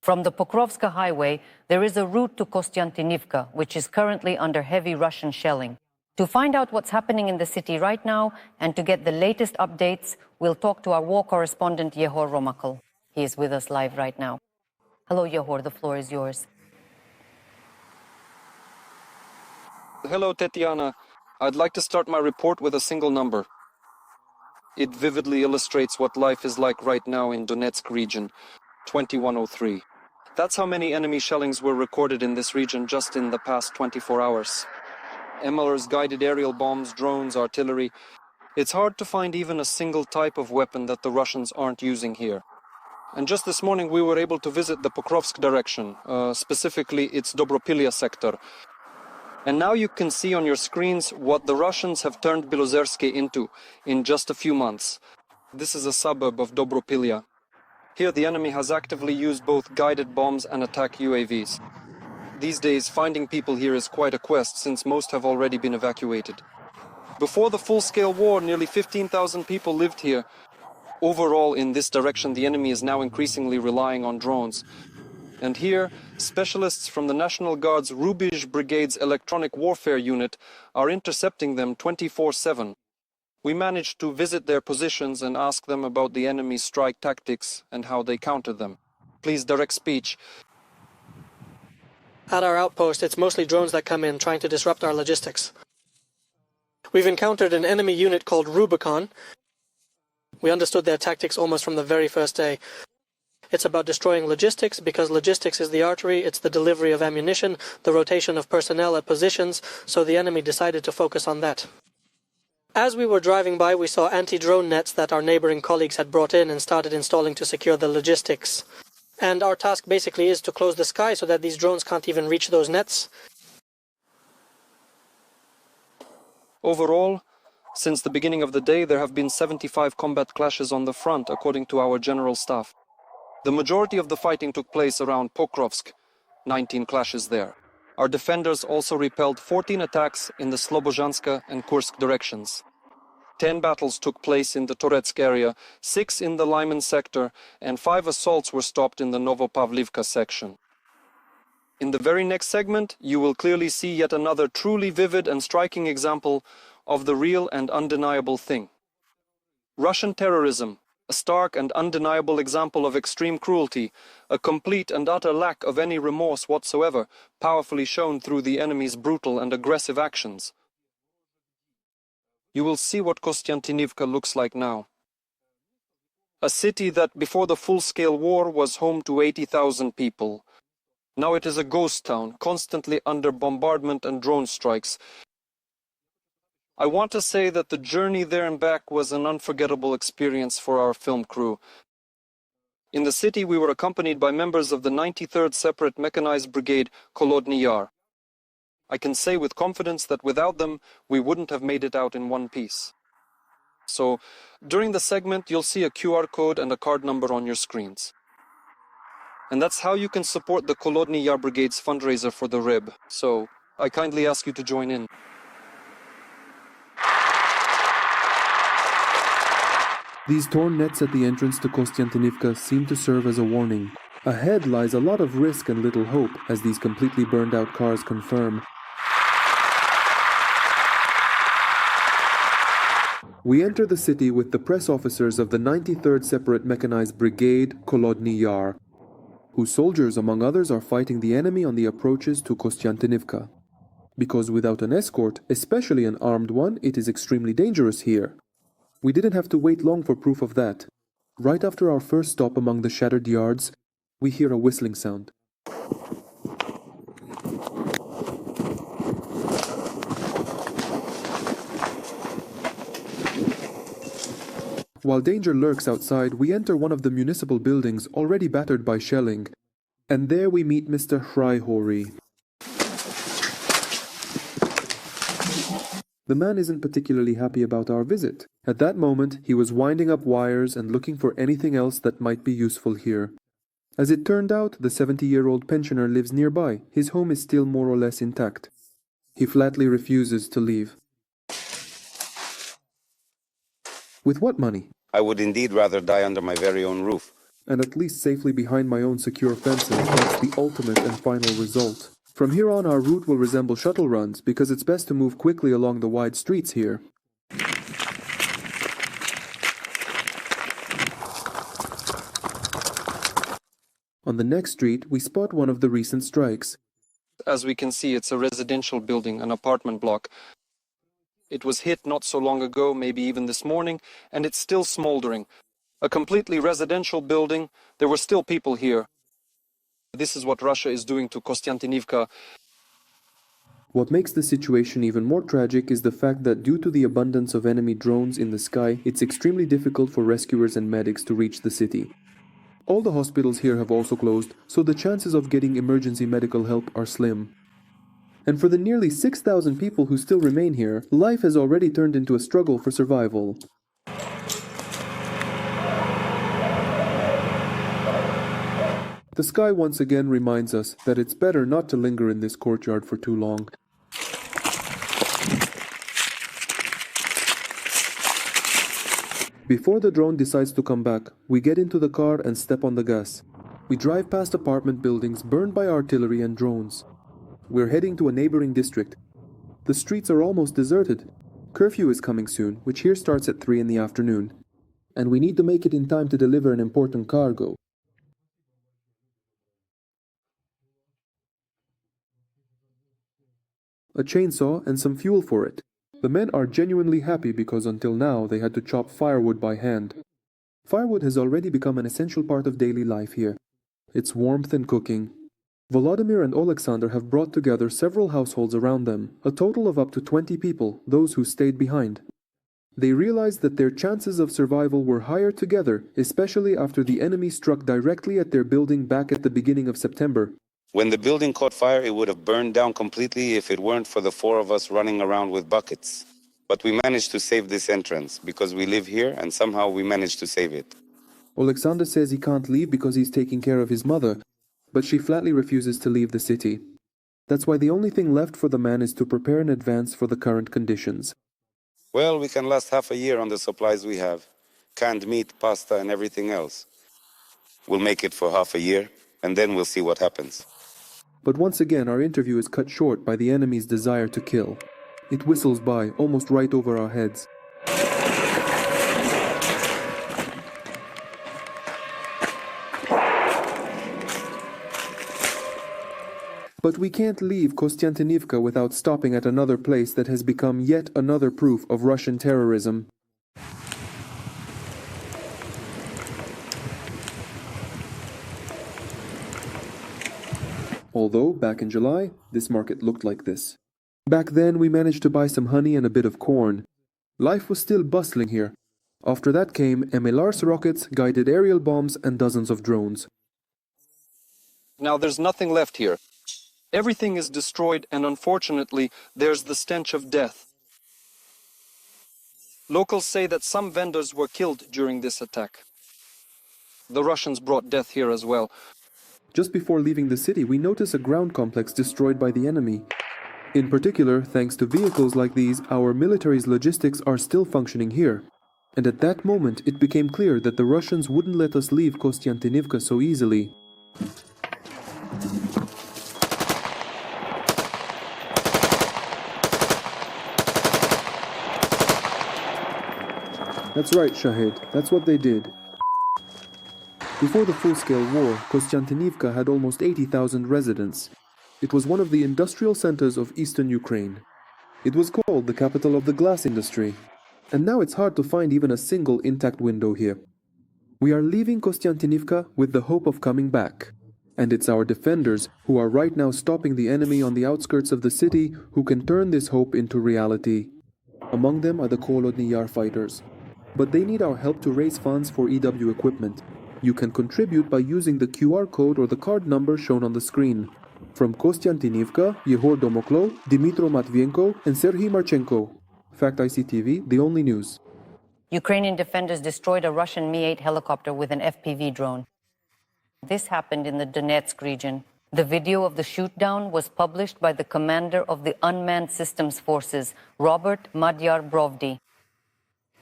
From the Pokrovsk highway, there is a route to Kostyantynivka, which is currently under heavy Russian shelling. To find out what's happening in the city right now and to get the latest updates, we'll talk to our war correspondent, Yegor Romakhl. He is with us live right now. Hello, Yegor, the floor is yours. Hello, Tetiana. I'd like to start my report with a single number. It vividly illustrates what life is like right now in Donetsk region, 2103. That's how many enemy shellings were recorded in this region just in the past 24 hours. MLR's guided aerial bombs, drones, artillery. It's hard to find even a single type of weapon that the Russians aren't using here. And just this morning we were able to visit the Pokrovsk direction, specifically its Dobropilya sector. And now you can see on your screens what the Russians have turned Belozersky into in just a few months. This is a suburb of Dobropilya. Here the enemy has actively used both guided bombs and attack UAVs. These days finding people here is quite a quest since most have already been evacuated. Before the full-scale war, nearly 15,000 people lived here. Overall in this direction the enemy is now increasingly relying on drones. And here, specialists from the National Guard's Rubizh Brigade's electronic warfare unit are intercepting them 24/7. We managed to visit their positions and ask them about the enemy's strike tactics and how they counter them. Please, direct speech. At our outpost, it's mostly drones that come in trying to disrupt our logistics. We've encountered an enemy unit called Rubicon. We understood their tactics almost from the very first day. It's about destroying logistics, because logistics is the artery, it's the delivery of ammunition, the rotation of personnel at positions, so the enemy decided to focus on that. As we were driving by, we saw anti-drone nets that our neighboring colleagues had brought in and started installing to secure the logistics. And our task basically is to close the sky so that these drones can't even reach those nets. Overall, since the beginning of the day, there have been 75 combat clashes on the front, according to our general staff. The majority of the fighting took place around Pokrovsk, 19 clashes there. Our defenders also repelled 14 attacks in the Slobozhanska and Kursk directions. 10 battles took place in the Toretsk area, 6 in the Lyman sector, and 5 assaults were stopped in the Novopavlivka section. In the very next segment, you will clearly see yet another truly vivid and striking example of the real and undeniable thing. Russian terrorism, a stark and undeniable example of extreme cruelty, a complete and utter lack of any remorse whatsoever, powerfully shown through the enemy's brutal and aggressive actions. You will see what Kostyantynivka looks like now. A city that before the full-scale war was home to 80,000 people. Now it is a ghost town, constantly under bombardment and drone strikes. I want to say that the journey there and back was an unforgettable experience for our film crew. In the city we were accompanied by members of the 93rd Separate Mechanized Brigade, Kholodny Yar. I can say with confidence that without them, we wouldn't have made it out in one piece. So, during the segment, you'll see a QR code and a card number on your screens. And that's how you can support the Kholodny Yar Brigade's fundraiser for the RIB. So, I kindly ask you to join in. These torn nets at the entrance to Kostyantynivka seem to serve as a warning. Ahead lies a lot of risk and little hope, as these completely burned out cars confirm. We enter the city with the press officers of the 93rd Separate Mechanized Brigade, Kholodny Yar, whose soldiers, among others, are fighting the enemy on the approaches to Kostyantynivka. Because without an escort, especially an armed one, it is extremely dangerous here. We didn't have to wait long for proof of that. Right after our first stop among the shattered yards, we hear a whistling sound. While danger lurks outside, we enter one of the municipal buildings already battered by shelling, and there we meet Mr. Hryhory. The man isn't particularly happy about our visit. At that moment, he was winding up wires and looking for anything else that might be useful here. As it turned out, the 70-year-old pensioner lives nearby. His home is still more or less intact. He flatly refuses to leave. With what money? I would indeed rather die under my very own roof. and at least safely behind my own secure fences, that's the ultimate and final result. From here on, our route will resemble shuttle runs, because it's best to move quickly along the wide streets here. On the next street, we spot one of the recent strikes. As we can see, it's a residential building, an apartment block. It was hit not so long ago, maybe even this morning, and it's still smoldering. A completely residential building, there were still people here. This is what Russia is doing to Kostyantynivka. What makes the situation even more tragic is the fact that due to the abundance of enemy drones in the sky, it's extremely difficult for rescuers and medics to reach the city. All the hospitals here have also closed, so the chances of getting emergency medical help are slim. And for the nearly 6,000 people who still remain here, life has already turned into a struggle for survival. The sky once again reminds us that it's better not to linger in this courtyard for too long. Before the drone decides to come back, we get into the car and step on the gas. We drive past apartment buildings burned by artillery and drones. We're heading to a neighboring district. The streets are almost deserted. Curfew is coming soon, which here starts at 3 in the afternoon. And we need to make it in time to deliver an important cargo. A chainsaw and some fuel for it. The men are genuinely happy because until now they had to chop firewood by hand. Firewood has already become an essential part of daily life here. Its warmth and cooking. Volodymyr and Alexander have brought together several households around them, a total of up to 20 people, those who stayed behind. They realized that their chances of survival were higher together, especially after the enemy struck directly at their building back at the beginning of September. When the building caught fire, it would have burned down completely if it weren't for the 4 of us running around with buckets. But we managed to save this entrance, because we live here and somehow we managed to save it. Alexander says he can't leave because he's taking care of his mother, but she flatly refuses to leave the city. That's why the only thing left for the man is to prepare in advance for the current conditions. Well, we can last half a year on the supplies we have. Canned meat, pasta and everything else. We'll make it for half a year, and then we'll see what happens. But once again, our interview is cut short by the enemy's desire to kill. It whistles by, almost right over our heads. But we can't leave Kostyantynivka without stopping at another place that has become yet another proof of Russian terrorism. Although, back in July, this market looked like this. Back then, we managed to buy some honey and a bit of corn. Life was still bustling here. After that came MLRS rockets, guided aerial bombs, and dozens of drones. Now there's nothing left here. Everything is destroyed, and unfortunately, there's the stench of death. Locals say that some vendors were killed during this attack. The Russians brought death here as well. Just before leaving the city, we notice a ground complex destroyed by the enemy. In particular, thanks to vehicles like these, our military's logistics are still functioning here. And at that moment, it became clear that the Russians wouldn't let us leave Kostyantynivka so easily. That's right, Shahid. That's what they did. Before the full-scale war, Kostyantynivka had almost 80,000 residents. It was one of the industrial centers of eastern Ukraine. It was called the capital of the glass industry. And now it's hard to find even a single intact window here. We are leaving Kostyantynivka with the hope of coming back. And it's our defenders, who are right now stopping the enemy on the outskirts of the city, who can turn this hope into reality. Among them are the Kholodny Yar fighters. But they need our help to raise funds for EW equipment. You can contribute by using the QR code or the card number shown on the screen. From Kostyantynivka, Yegor Romakhl, Dmytro Matvienko, and Serhiy Marchenko. Fact ICTV, the only news. Ukrainian defenders destroyed a Russian Mi-8 helicopter with an FPV drone. This happened in the Donetsk region. The video of the shootdown was published by the commander of the Unmanned Systems Forces, Robert Madyar Brovdy.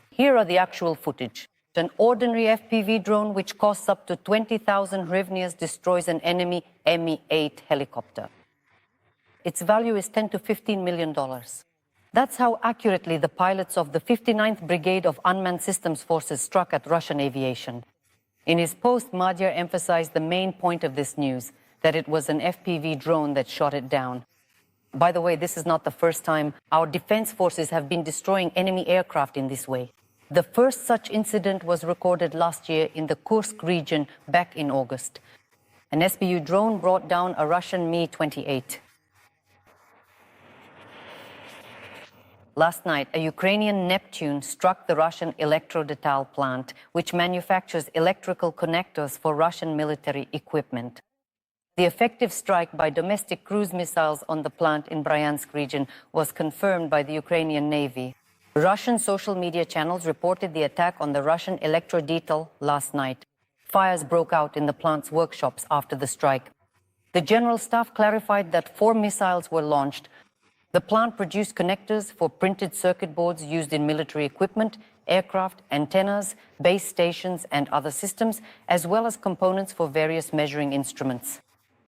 Here are the actual footage. An ordinary FPV drone, which costs up to 20,000 hryvnias, destroys an enemy Mi-8 helicopter. Its value is $10 to $15 million. That's how accurately the pilots of the 59th Brigade of Unmanned Systems Forces struck at Russian aviation. In his post, Madjar emphasized the main point of this news, that it was an FPV drone that shot it down. By the way, this is not the first time our defense forces have been destroying enemy aircraft in this way. The first such incident was recorded last year in the Kursk region back in August. An SBU drone brought down a Russian Mi-28. Last night, a Ukrainian Neptune struck the Russian Elektrodetal plant, which manufactures electrical connectors for Russian military equipment. The effective strike by domestic cruise missiles on the plant in Bryansk region was confirmed by the Ukrainian Navy. Russian social media channels reported the attack on the Russian Elektrodetal last night. Fires broke out in the plant's workshops after the strike. The General Staff clarified that 4 missiles were launched. The plant produced connectors for printed circuit boards used in military equipment, aircraft, antennas, base stations, and other systems, as well as components for various measuring instruments.